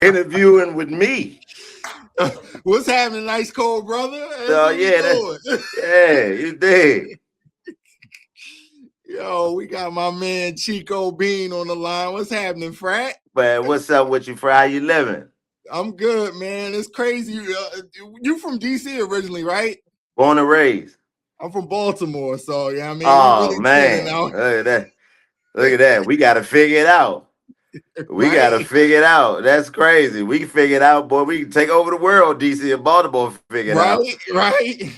interviewing with me. What's happening, nice cold brother? So yeah, you did. Yo, we got my man Chico Bean on the line. What's happening, Frat? Man, what's up with you, Fry? How you living? I'm good, man. It's crazy. You from DC originally, right? Born and raised. I'm from Baltimore, so yeah, I mean, we Oh really chilling man, out, look at that. Look at that. We got to figure it out. We got to right? figure it out. That's crazy. We can figure it out, boy. We can take over the world, DC and Baltimore, figure it out. Right.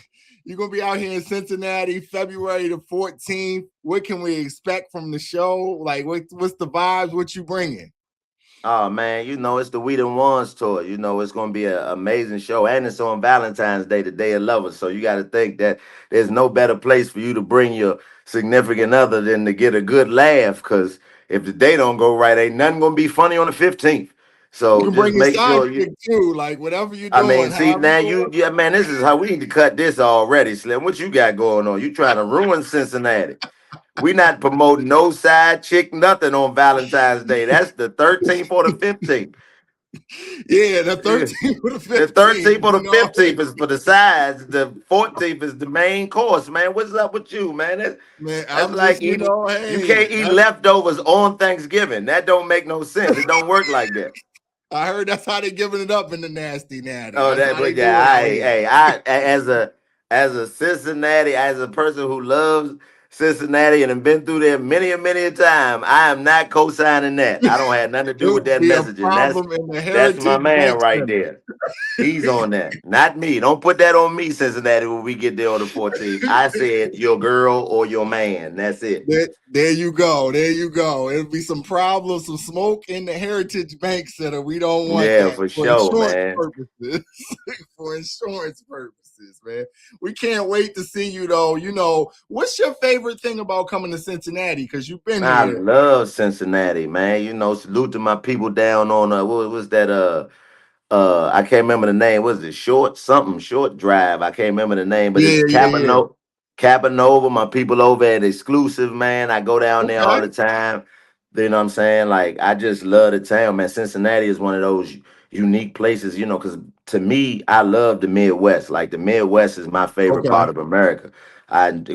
You're gonna be out here in Cincinnati, February the 14th. What can we expect from the show? Like, what's the vibes? What you bringing? Oh man, it's the We Done Ones tour. It's gonna be an amazing show, and it's on Valentine's Day, the Day of Lovers. So you got to think that there's no better place for you to bring your significant other than to get a good laugh. Because if the day don't go right, ain't nothing gonna be funny on the 15th. You So can just bring your make sure you. sidekick too, like whatever you're I mean, doing, see however now you doing. yeah, man, this is how we need to cut this already, Slim. What you got going on? You trying to ruin Cincinnati? We not promoting no side chick, nothing on Valentine's Day. That's the 13th or the 15th. Yeah, the 13th or the The 15th. 13th or the 15th is for the sides. The 14th is the main course, man. What's up with you, man? Man, That's I'm like just, eating. You hey, can't eat leftovers on Thanksgiving. That don't make no sense. It don't work like that. I heard that's how they giving it up in the nasty natty. Oh, That's that how they but do it yeah, out here. as a Cincinnati, as a person who loves Cincinnati and have been through there many and many a time, I am not co-signing that. I don't have nothing to It do with would that be a messaging. problem in the That's my Heritage man Bank right Center. there. He's on that, not me. Don't put that on me, Cincinnati. When we get there on the 14th, I said your girl or your man. That's it. There you go. There you go. It'll be some problems, some smoke in the Heritage Bank Center. We don't want Yeah, that for for sure, insurance man. purposes. For insurance purposes, man. We can't wait to see you, though. What's your favorite thing about coming to Cincinnati? Because you've been I here. love Cincinnati, man. Salute to my people down on what was that? I can't remember the name. Was it Short Drive? I can't remember the name, but it's Yeah. Capanova. My people over at Exclusive, man. I go down there all Okay. the time. You know what I'm saying? Like I just love the town, man. Cincinnati is one of those unique places, because to me, I love the Midwest. Like the Midwest is my favorite Okay. part of America.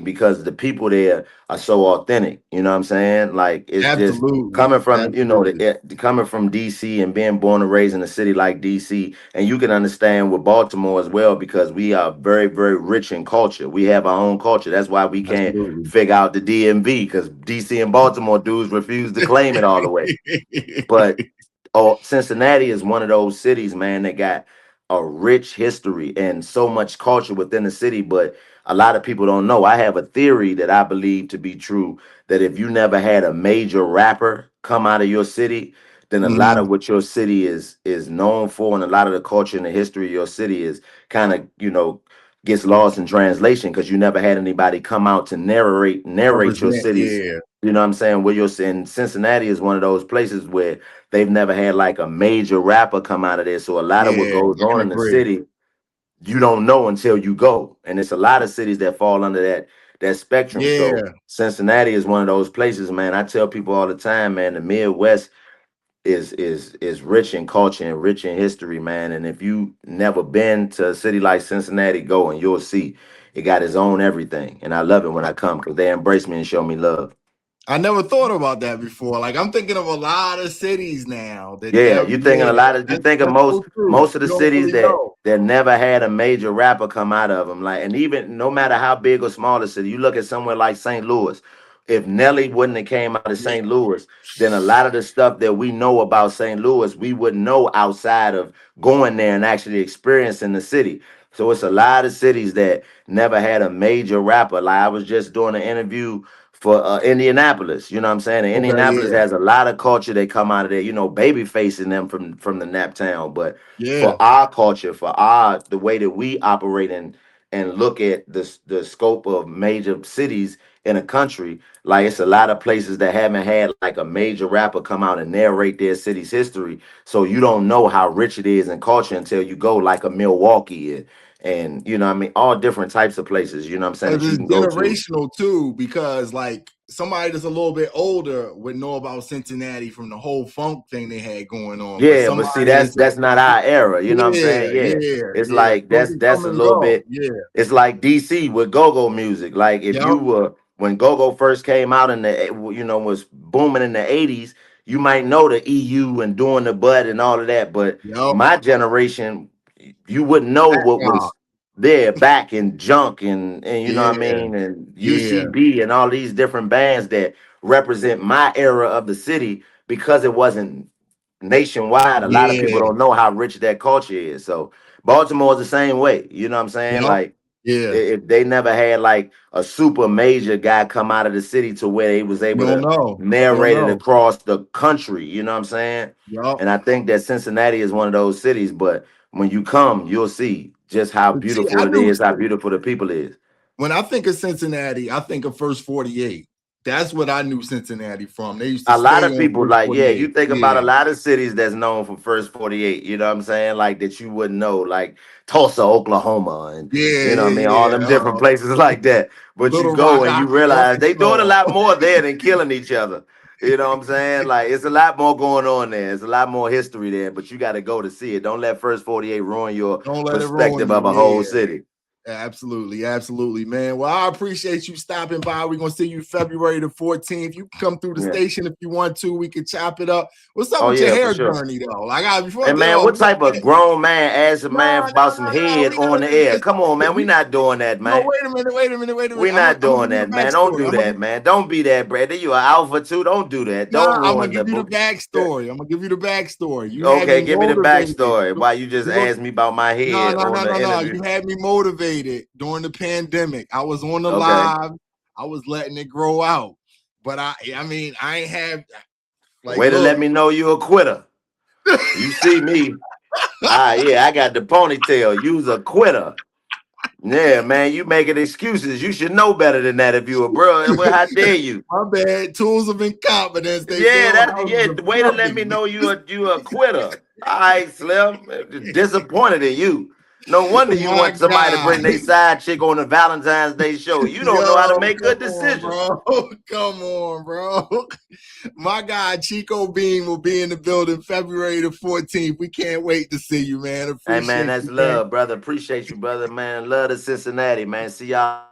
Because the people there are so authentic. You know what I'm saying? Like it's just Absolutely. coming from Absolutely. coming from DC and being born and raised in a city like DC, and you can understand with Baltimore as well because we are very very rich in culture. We have our own culture. That's why we can't Absolutely. figure out the DMV because DC and Baltimore dudes refuse to claim it all the way. But Cincinnati is one of those cities, man, that got a rich history and so much culture within the city. But a lot of people don't know. I have a theory that I believe to be true that if you never had a major rapper come out of your city, then a lot of Mhm. what your city is known for and a lot of the culture and the history of your city is kind of, gets lost in translation because you never had anybody come out to narrate your Represent. cities. Yeah. You know what I'm saying? Where you're saying Cincinnati is one of those places where they've never had like a major rapper come out of there. So a lot of what Yeah. goes I can on in the agree. city, you don't know until you go. And it's a lot of cities that fall under that spectrum. So Yeah. Cincinnati is one of those places, man. I tell people all the time, man, the Midwest is rich in culture and rich in history, man. And if you never been to a city like Cincinnati, go and you'll see it got its own everything. And I love it when I come because they embrace me and show me love. I never thought about that before. Like I'm thinking of a lot of cities now that Yeah, never. you thinking a Yeah, lot of you that's think of that's most so true. most of the You don't cities really that know. that never had a major rapper come out of them. Like, and even no matter how big or small the city, you look at somewhere like St. Louis. If Nelly wouldn't have came out of Yeah. St. Louis, then a lot of the stuff that we know about St. Louis, we wouldn't know outside of going there and actually experiencing the city. So it's a lot of cities that never had a major rapper. Like I was just doing an interview for Indianapolis. You know what I'm saying? And Okay. Indianapolis Yeah. has a lot of culture that come out of there. Baby facing them from the Nap Town. But Yeah. for our culture, the way that we operate and look at the scope of major cities in a country, like it's a lot of places that haven't had like a major rapper come out and narrate their city's history. So you don't know how rich it is in culture until you go like a Milwaukee and all different types of places, you know what I'm saying, Because that you it's can go to. generational too. Because like somebody that's a little bit older would know about Cincinnati from the whole funk thing they had going on. Yeah, but see, that's not our era. You know what I'm saying? Yeah, it's yeah. like So they that's come a and little go. bit. Yeah. It's like DC with go-go music. Like if you Yep. were when go-go first came out in the was booming in the '80s, you might know the EU and doing the bud and all of that. But Yep. my generation, you wouldn't know what Wow. was there back in Junk and you know what I Yeah. mean and Yeah. UCB and all these different bands that represent my era of the city because it wasn't nationwide. A lot of people Yeah. don't know how rich that culture is. So Baltimore is the same way. You know what I'm saying? Yep. Like Yeah. if they never had like a super major guy come out of the city to where he was You able don't to know. You don't narrate it know. across the country. You know what I'm saying? Yep. And I think that Cincinnati is one of those cities. But when you come, you'll see just how But see, beautiful I it knew is, how beautiful the people is. when I think of Cincinnati, I think of First 48. That's what I knew Cincinnati from. They used to A lot stay of on people First like, yeah, you 48. think about a Yeah. lot of cities that's known for first 48, you know what I'm saying? Like that you wouldn't know, like Tulsa, Oklahoma, and Yeah, you know what I yeah, mean, all yeah. them different places like that. But you Little go Rock, and you realize they doing a Arkansas. lot more there than killing each other. You know what I'm saying? Like it's a lot more going on there. It's a lot more history there, but you got to go to see it. Don't let first 48 ruin your Don't let it ruin perspective you. of a whole Yeah. city. Absolutely, absolutely, man. Well, I appreciate you stopping by. We're gonna see you February the 14th. You can come through the Yeah. station if you want to. We can chop it up. What's up Oh with your yeah, for hair sure. journey though? Like, before Hey man, what type of grown man asks a man no, about some head we on gotta the air? it's, Come on, man. We not doing that, no, man. wait a minute, wait a minute, wait a minute. We're I'm not gonna doing give you the that, man. Don't backstory. do that, man. Don't be that, Brad. You are alpha too. Don't do that. Don't I'm gonna ruin the give you the book. backstory. I'm gonna give you the backstory. You had me Okay, give me the motivated. backstory. Why you just asked me about my No, head no, on no, the no, no. interview? You had me motivated during the pandemic. I was on the Okay. live. I was letting it grow out. But I mean, I ain't have like Way to let look. me know you a quitter. You see me. Yeah, I got the ponytail. You's a quitter. Yeah, man, you making excuses. You should know better than that if you a bro. Well, how dare you? My bad. Tools of incompetence. They Yeah, build that's houses yeah. of Way to let me nothing. know you a quitter. All right, Slim. Disappointed in you. No wonder you My want somebody to God. bring their side chick on the Valentine's Day show. You don't know how to Yo, make come good on, decisions. bro. Come on, bro. My guy, Chico Bean, will be in the building February the 14th. We can't wait to see you, man. Hey man, Appreciate that's you, man. love, brother. Appreciate you, brother. Man, love to Cincinnati, man. See y'all.